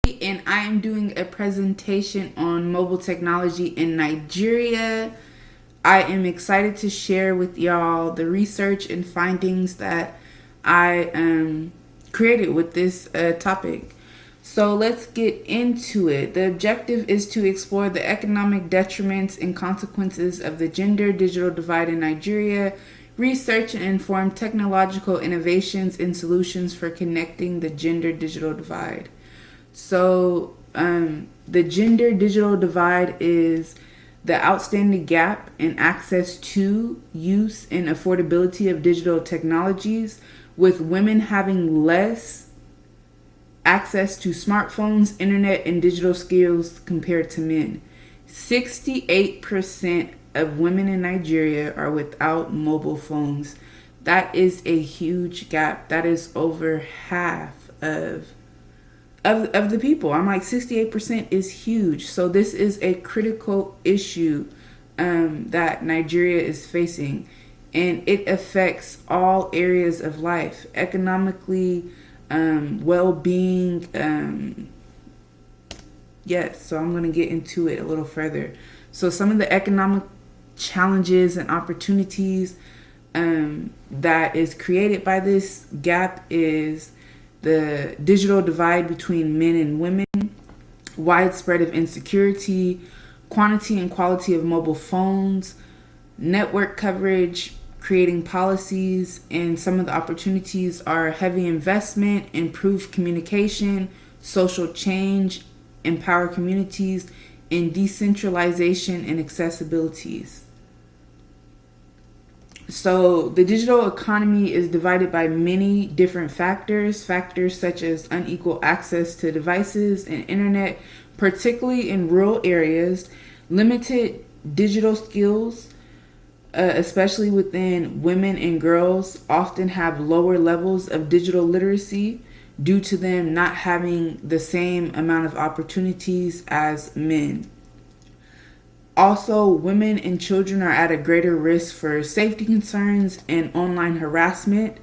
and I am doing a presentation on mobile technology in Nigeria. I am excited to share with y'all the research and findings that I created with this topic. So let's get into it. The objective is to explore the economic detriments and consequences of the gender digital divide in Nigeria, research and inform technological innovations and solutions for connecting the gender digital divide. So, the gender digital divide is the outstanding gap in access to, use, and affordability of digital technologies, with women having less access to smartphones, internet, and digital skills compared to men. 68% of women in Nigeria are without mobile phones. That is a huge gap. That is over half of the people. I'm like 68% is huge. So this is a critical issue that Nigeria is facing, and it affects all areas of life, economically, well-being. Yes, so I'm going to get into it a little further. So some of the economic challenges and opportunities that is created by this gap is the digital divide between men and women, widespread of insecurity, quantity and quality of mobile phones, network coverage, creating policies, and some of the opportunities are heavy investment, improved communication, social change, empower communities, and decentralization and accessibilities. So the digital economy is divided by many different factors such as unequal access to devices and internet, particularly in rural areas, limited digital skills, especially within women and girls, often have lower levels of digital literacy due to them not having the same amount of opportunities as men. Also, women and children are at a greater risk for safety concerns and online harassment.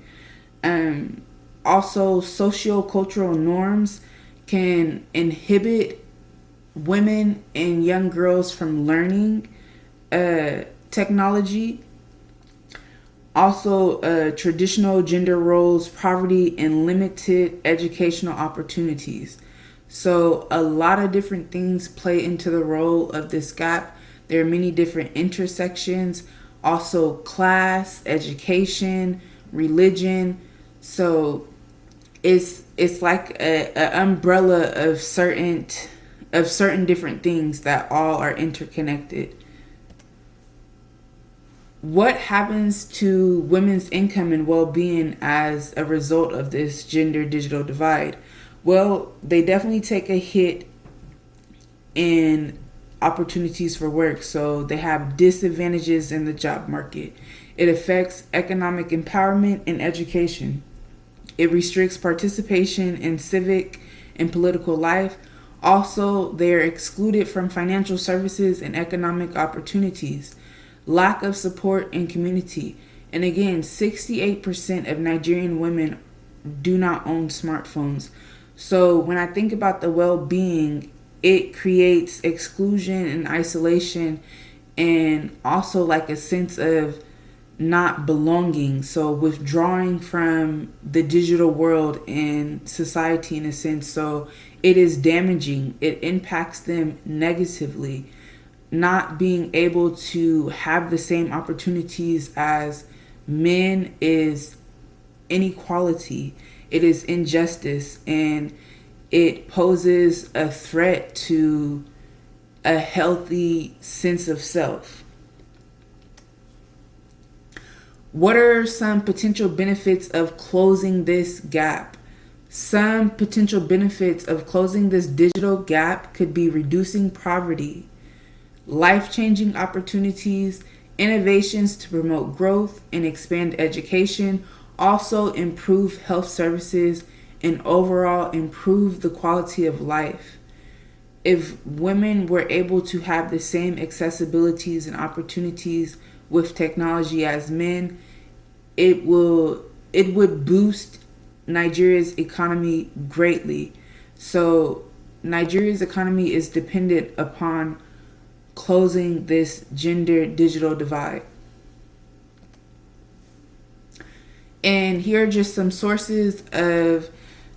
Also, socio-cultural norms can inhibit women and young girls from learning technology. Also, traditional gender roles, poverty, and limited educational opportunities. So, a lot of different things play into the role of this gap. There are many different intersections, also class, education, religion. So it's like a umbrella of certain different things that all are interconnected. What happens to women's income and well-being as a result of this gender digital divide? Well, they definitely take a hit in opportunities for work. So they have disadvantages in the job market. It affects economic empowerment and education. It restricts participation in civic and political life. Also, they are excluded from financial services and economic opportunities. Lack of support and community. And again, 68% of Nigerian women do not own smartphones. So when I think about the well-being, it creates exclusion and isolation, and also like a sense of not belonging. So withdrawing from the digital world and society in a sense. So it is damaging. It impacts them negatively. Not being able to have the same opportunities as men is inequality. It is injustice, and it poses a threat to a healthy sense of self. What are some potential benefits of closing this gap? Some potential benefits of closing this digital gap could be reducing poverty, life-changing opportunities, innovations to promote growth and expand education, also improve health services, and overall improve the quality of life. If women were able to have the same accessibilities and opportunities with technology as men, it would boost Nigeria's economy greatly. So Nigeria's economy is dependent upon closing this gender digital divide. And here are just some sources of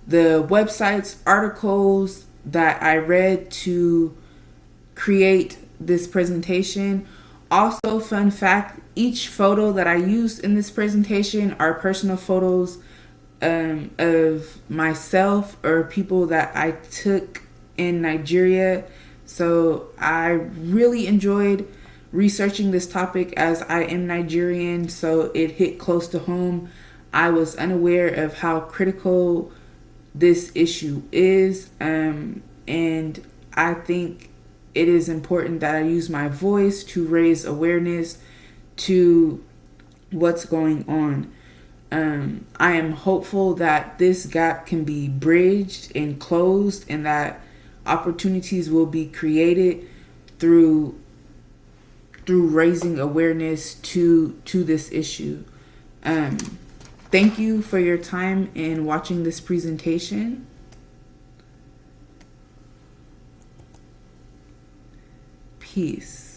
the websites, articles that I read to create this presentation. Also, fun fact, each photo that I used in this presentation are personal photos of myself or people that I took in Nigeria. So I really enjoyed researching this topic as I am Nigerian, so it hit close to home. I was unaware of how critical this issue is, and I think it is important that I use my voice to raise awareness to what's going on. I am hopeful that this gap can be bridged and closed, and that opportunities will be created through raising awareness to this issue. Thank you for your time in watching this presentation. Peace.